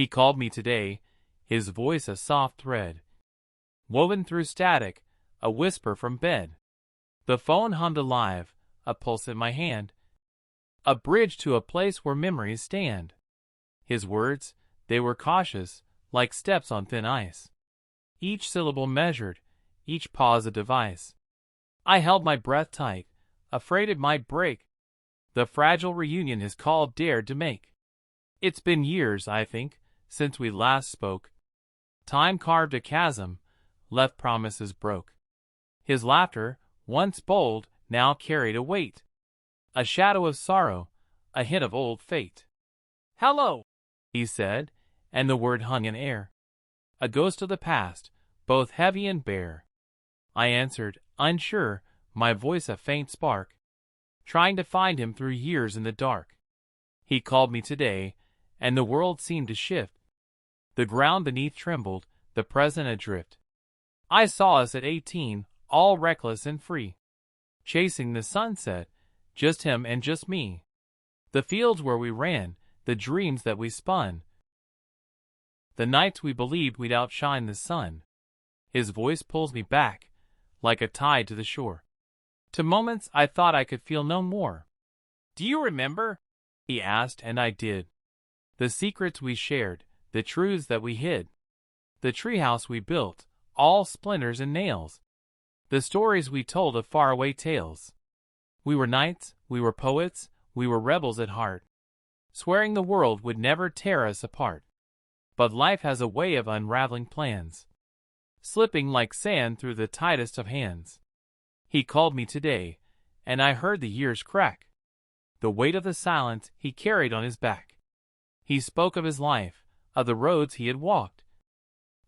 He called me today, his voice a soft thread, woven through static, a whisper from bed. The phone hummed alive, a pulse in my hand, a bridge to a place where memories stand. His words, they were cautious, like steps on thin ice. Each syllable measured, each pause a device. I held my breath tight, afraid it might break. The fragile reunion his call dared to make. It's been years, I think, since we last spoke. Time carved a chasm, left promises broke. His laughter, once bold, now carried a weight. A shadow of sorrow, a hint of old fate. "Hello," he said, and the word hung in air. A ghost of the past, both heavy and bare. I answered, unsure, my voice a faint spark, trying to find him through years in the dark. He called me today, and the world seemed to shift. The ground beneath trembled, the present adrift. I saw us at 18, all reckless and free, chasing the sunset, just him and just me. The fields where we ran, the dreams that we spun, the nights we believed we'd outshine the sun. His voice pulls me back, like a tide to the shore, to moments I thought I could feel no more. "Do you remember?" he asked, and I did. The secrets we shared, the truths that we hid, the treehouse we built, all splinters and nails, the stories we told of faraway tales. We were knights, we were poets, we were rebels at heart, swearing the world would never tear us apart. But life has a way of unraveling plans, slipping like sand through the tightest of hands. He called me today, and I heard the years crack, the weight of the silence he carried on his back. He spoke of his life, of the roads he had walked,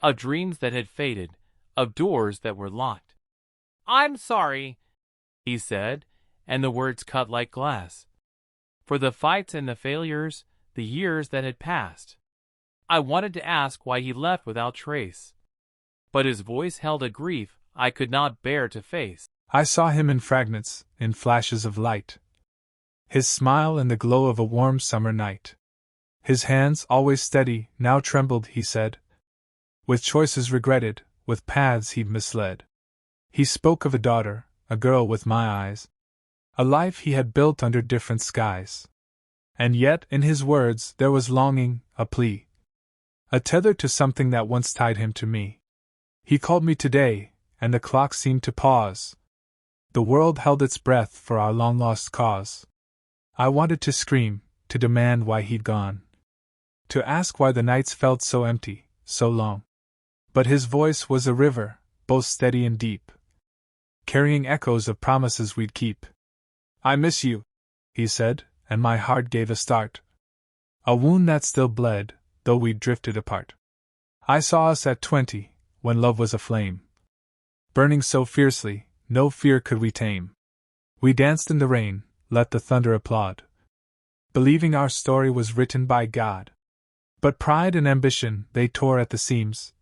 of dreams that had faded, of doors that were locked. "I'm sorry," he said, and the words cut like glass, for the fights and the failures, the years that had passed. I wanted to ask why he left without trace, but his voice held a grief I could not bear to face. I saw him in fragments, in flashes of light, his smile in the glow of a warm summer night. His hands, always steady, now trembled, he said, with choices regretted, with paths he'd misled. He spoke of a daughter, a girl with my eyes, a life he had built under different skies. And yet, in his words, there was longing, a plea, a tether to something that once tied him to me. He called me today, and the clock seemed to pause. The world held its breath for our long-lost cause. I wanted to scream, to demand why he'd gone, to ask why the nights felt so empty, so long. But his voice was a river, both steady and deep, carrying echoes of promises we'd keep. "I miss you," he said, and my heart gave a start, a wound that still bled, though we'd drifted apart. I saw us at 20, when love was a flame, burning so fiercely, no fear could we tame. We danced in the rain, let the thunder applaud, believing our story was written by God. But pride and ambition, they tore at the seams,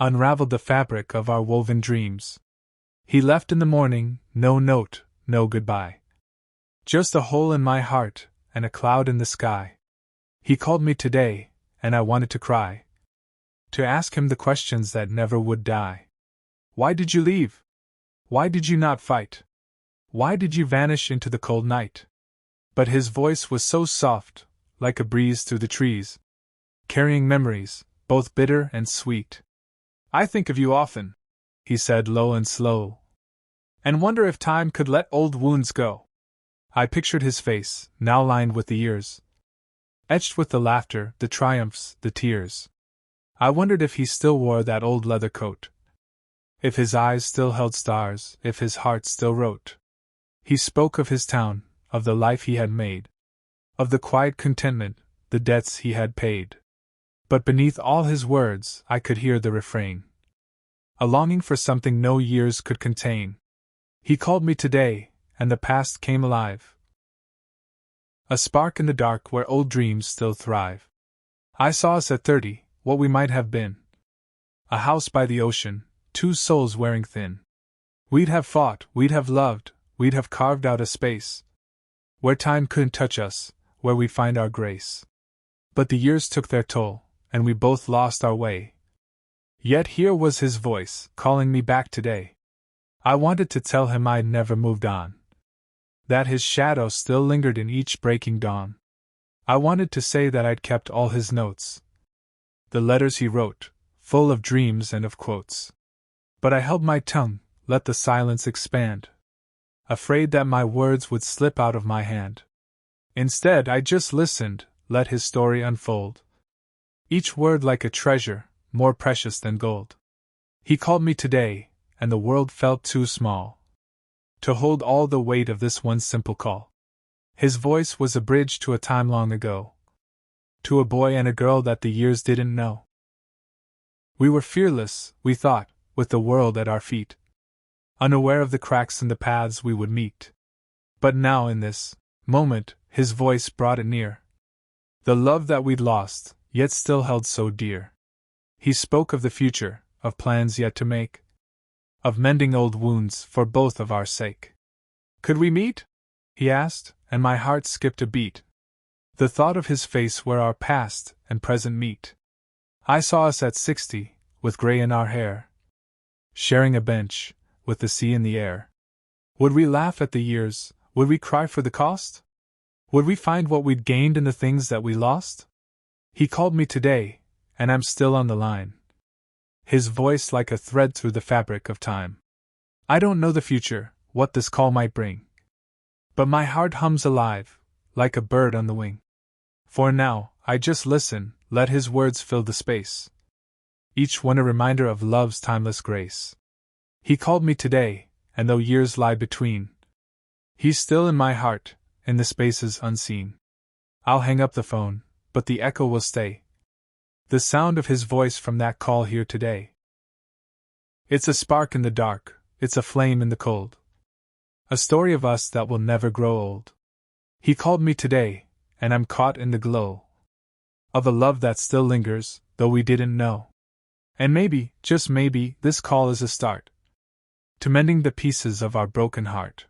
unraveled the fabric of our woven dreams. He left in the morning, no note, no goodbye, just a hole in my heart, and a cloud in the sky. He called me today, and I wanted to cry, to ask him the questions that never would die. Why did you leave? Why did you not fight? Why did you vanish into the cold night? But his voice was so soft, like a breeze through the trees, carrying memories, both bitter and sweet. "I think of you often," he said low and slow, "and wonder if time could let old wounds go." I pictured his face, now lined with the years, etched with the laughter, the triumphs, the tears. I wondered if he still wore that old leather coat, if his eyes still held stars, if his heart still wrote. He spoke of his town, of the life he had made, of the quiet contentment, the debts he had paid. But beneath all his words I could hear the refrain, a longing for something no years could contain. He called me today, and the past came alive, a spark in the dark where old dreams still thrive. I saw us at 30, what we might have been, a house by the ocean, two souls wearing thin. We'd have fought, we'd have loved, we'd have carved out a space where time couldn't touch us, where we find our grace. But the years took their toll, and we both lost our way. Yet here was his voice, calling me back today. I wanted to tell him I'd never moved on, that his shadow still lingered in each breaking dawn. I wanted to say that I'd kept all his notes, the letters he wrote, full of dreams and of quotes. But I held my tongue, let the silence expand, afraid that my words would slip out of my hand. Instead, I just listened, let his story unfold, each word like a treasure, more precious than gold. He called me today, and the world felt too small to hold all the weight of this one simple call. His voice was a bridge to a time long ago, to a boy and a girl that the years didn't know. We were fearless, we thought, with the world at our feet, unaware of the cracks in the paths we would meet. But now in this moment, his voice brought it near, the love that we'd lost, yet still held so dear. He spoke of the future, of plans yet to make, of mending old wounds for both of our sake. Could we meet? He asked, and my heart skipped a beat. The thought of his face where our past and present meet. I saw us at 60, with grey in our hair, sharing a bench, with the sea in the air. Would we laugh at the years? Would we cry for the cost? Would we find what we'd gained in the things that we lost? He called me today, and I'm still on the line, his voice like a thread through the fabric of time. I don't know the future, what this call might bring, but my heart hums alive, like a bird on the wing. For now, I just listen, let his words fill the space, each one a reminder of love's timeless grace. He called me today, and though years lie between, he's still in my heart, in the spaces unseen. I'll hang up the phone, but the echo will stay, the sound of his voice from that call here today. It's a spark in the dark, it's a flame in the cold, a story of us that will never grow old. He called me today, and I'm caught in the glow of a love that still lingers, though we didn't know. And maybe, just maybe, this call is a start to mending the pieces of our broken heart.